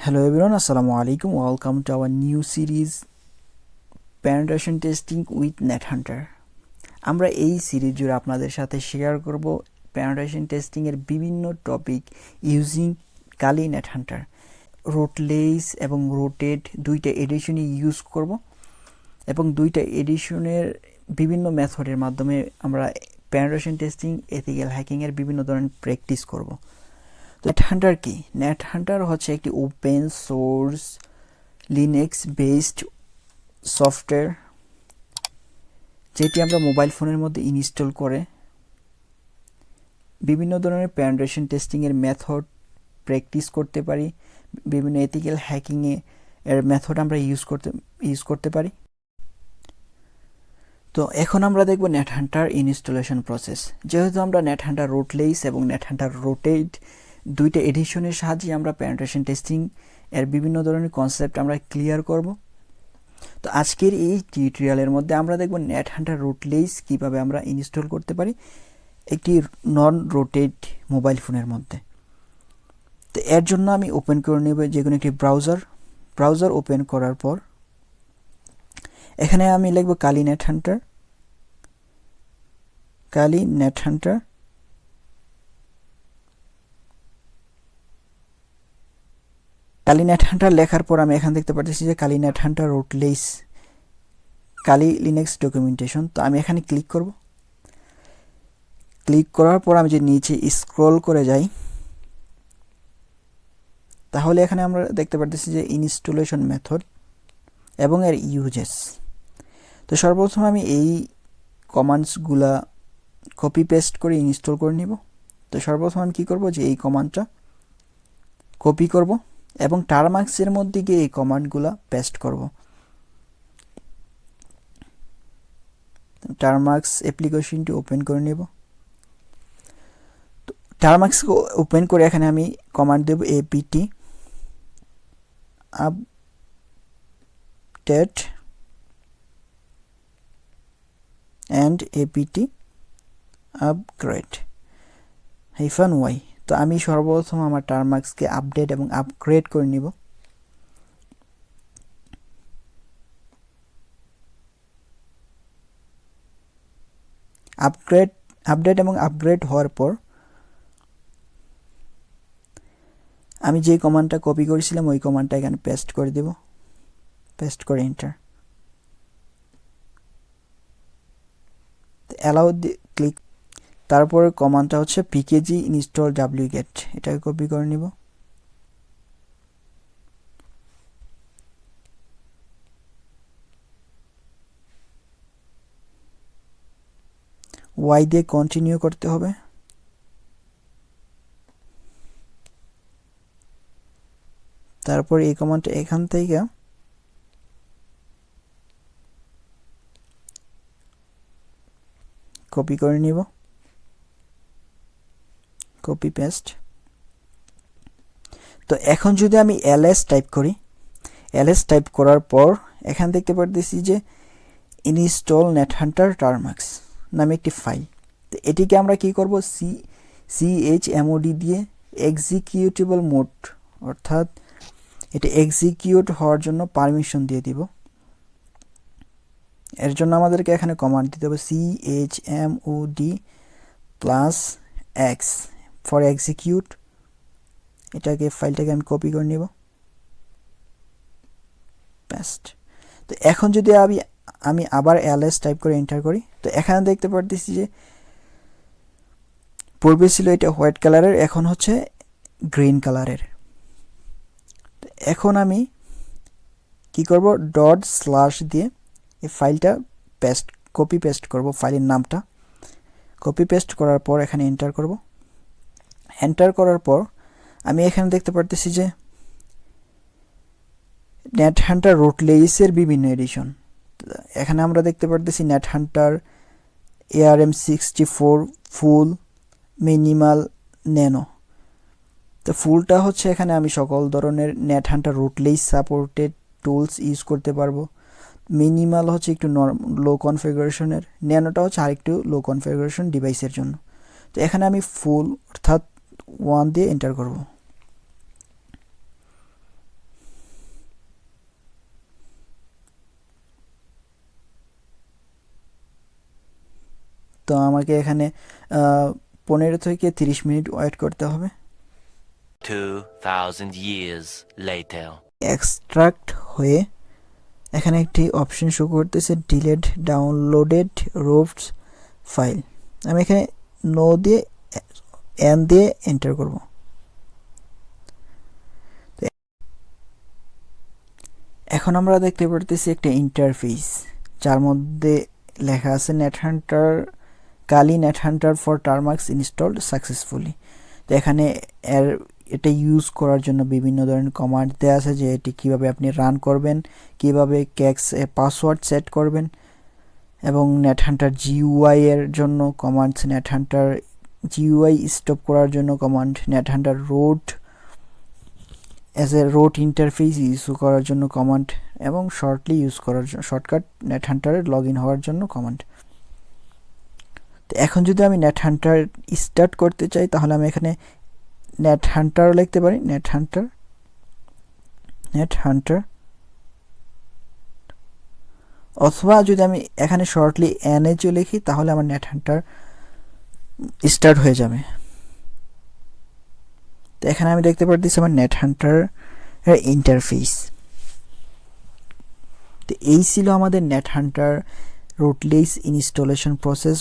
Hello everyone, Assalamu alaikum. Welcome to our new series Penetration Testing with NetHunter. আমরা এই series জুড়ে আপনাদের সাথে শেয়ার করব পেনিট্রেশন টেস্টিং এর বিভিন্ন টপিক ইউজিং কালি নেটহান্টার। রুটলেস এবং রোটেট দুইটা এডিশনই ইউজ করব এবং দুইটা এডিশনের বিভিন্ন মেথডের মাধ্যমে আমরা পেনিট্রেশন টেস্টিং, এথিক্যাল হ্যাকিং এর বিভিন্ন ধরনের প্র্যাকটিস করব। NetHunter কি? NetHunter হচ্ছে একটি open source Linux based software যেটি আমরা মোবাইল ফোনের মধ্যে ইনস্টল করে বিভিন্ন ধরনের পেনিট্রেশন টেস্টিং এর মেথড প্র্যাকটিস করতে পারি, বিভিন্ন এথিক্যাল হ্যাকিং এর মেথড আমরা ইউজ করতে পারি। তো এখন আমরা দেখব NetHunter ইনস্টলেশন প্রসেস। যেহেতু আমরা NetHunter রুটলেস এবং NetHunter রোটেট দুইটা এডিশনের সাহায্যে আমরা পেনিট্রেশন টেস্টিং এর বিভিন্ন ধরনের কনসেপ্ট আমরা ক্লিয়ার করব। তো আজকের এই টিউটোরিয়ালের মধ্যে আমরা দেখব NetHunter রুটলেস কিভাবে আমরা ইনস্টল করতে পারি একটি নন রোটেট মোবাইল ফোনের মধ্যে। তো এর জন্য আমি ওপেন করে নেব যে কোনো একটি ব্রাউজার ওপেন করার পর এখানে আমি লিখব কালি নেটহান্টার। কালি নেটহান্টার লেখার পর আমি এখানে দেখতে পাচ্ছি যে কালি নেটহান্টার রুটলেস কালি লিনাক্স ডকুমেন্টেশন। তো আমি এখানে ক্লিক করব। ক্লিক করার পর আমি যে নিচে স্ক্রল করে যাই তাহলে এখানে আমরা দেখতে পাচ্ছি যে ইনস্টলেশন মেথড এবং এর ইউজেস। তো সর্বপ্রথম আমি এই কমান্ডসগুলা কপি পেস্ট করে ইনস্টল করে নিব। তো সর্বপ্রথম আমি কি করব যে এই কমান্ডটা কপি করব এবং টারমাক্সের মধ্যে গিয়ে এই কমান্ডগুলা পেস্ট করব। টারমাক্স অ্যাপ্লিকেশনটি ওপেন করে নেব। তো টারমাক্স ওপেন করে এখানে আমি কমান্ড দেব apt update and apt upgrade -y। তো আমি সর্বপ্রথম আমার টারমাক্সকে আপডেট এবং আপগ্রেড করে নিব। আপডেট এবং আপগ্রেড হওয়ার পর আমি যে কমান্ডটা কপি করেছিলাম ওই কমান্ডটা এখানে পেস্ট করে দেব। পেস্ট করে এন্টার। Allow click. তারপরে কমান্ডটা হচ্ছে pkg install wget, এটাকে কপি করে নিব। y দিয়ে কন্টিনিউ করতে হবে। তারপর এই কমান্ডটা এখান থেকে কপি করে নিব, কপি পেস্ট। তো এখন যদি আমি ls টাইপ করি, ls টাইপ করার পর এখান দেখতে পাচ্ছি যে ইনস্টল নেটহান্টার টারমাক্স নামে একটি ফাইল। তো এটিকে আমরা কি করব chmod দিয়ে এক্সিকিউটেবল মোড অর্থাৎ এটা এক্সিকিউট হওয়ার জন্য পারমিশন দিয়ে দিব। এর জন্য আমাদেরকে এখানে কমান্ড দিতে হবে chmod +x ফর এক্সিকিউট। এটাকে ফাইলটাকে আমি কপি করে নিব, পেস্ট। তো এখন যদি আমি আবার ls টাইপ করে এন্টার করি তো এখানে দেখতে পাচ্ছি যে পূর্বে ছিল এটা হোয়াইট কালারের, এখন হচ্ছে গ্রিন কালারের। তো এখন আমি কি করব // দিয়ে এই ফাইলটা কপি পেস্ট করব, ফাইলের নামটা কপি পেস্ট করার পর এখানে এন্টার করব। এন্টার করার পর আমি এখানে দেখতে পাচ্ছি যে NetHunter রুটলেসের বিভিন্ন এডিশন। এখানে আমরা দেখতে পাচ্ছি NetHunter ARM64 ফুল, মিনিমাল, ন্যানো। তো ফুলটা হচ্ছে এখানে আমি সকল ধরনের NetHunter rootless supported tools use করতে পারবো। মিনিমাল হচ্ছে একটু লো কনফিগারেশনের, ন্যানোটা হচ্ছে আরেকটু লো কনফিগারেশন ডিভাইসের জন্য। তো এখানে আমি ফুল অর্থাৎ 1 দিয়ে এন্টার করব। তো আমাকে এখানে 15 থেকে 30 মিনিট ওয়েট করতে হবে। 2000 years later. এক্সট্রাক্ট হয়ে এখানে একটি অপশন শো করতেছে ডিলেট ডাউনলোডেড রোভস ফাইল। আমি এখানে নো দিয়ে এন দিয়ে এন্টার করব। এখন আমরা দেখতে পারতেছি একটা ইন্টারফেস যার মধ্যে লেখা আছে NetHunter Kali Nethunter for Termux installed successfully। তো এখানে এটা ইউজ করার জন্য বিভিন্ন ধরনের কমান্ড দেওয়া আছে যে এটি কিভাবে আপনি রান করবেন, কিভাবে ক্যাক্স পাসওয়ার্ড সেট করবেন, এবং NetHunter GUI এর জন্য কমান্ডস, NetHunter GUI স্টপ করার জন্য command, NetHunter root as a root interface use করার জন্য কমান্ড, এবং শর্টলি ইউজ করার জন্য শর্টকাট NetHunter-এ লগ ইন হওয়ার জন্য কমান্ড। তো এখন যদি আমি NetHunter স্টার্ট করতে চাই তাহলে আমি এখানে NetHunter লিখতে পারি, NetHunter অথবা যদি আমি এখানে শর্টলি NHO লিখি তাহলে আমার NetHunter স্টার্ট হয়ে যাবে। তো এখানে আমি দেখতে পারতেছি আমার NetHunter এর ইন্টারফেস। তো এই ছিল আমাদের NetHunter রুটলেস ইনস্টলেশন প্রসেস।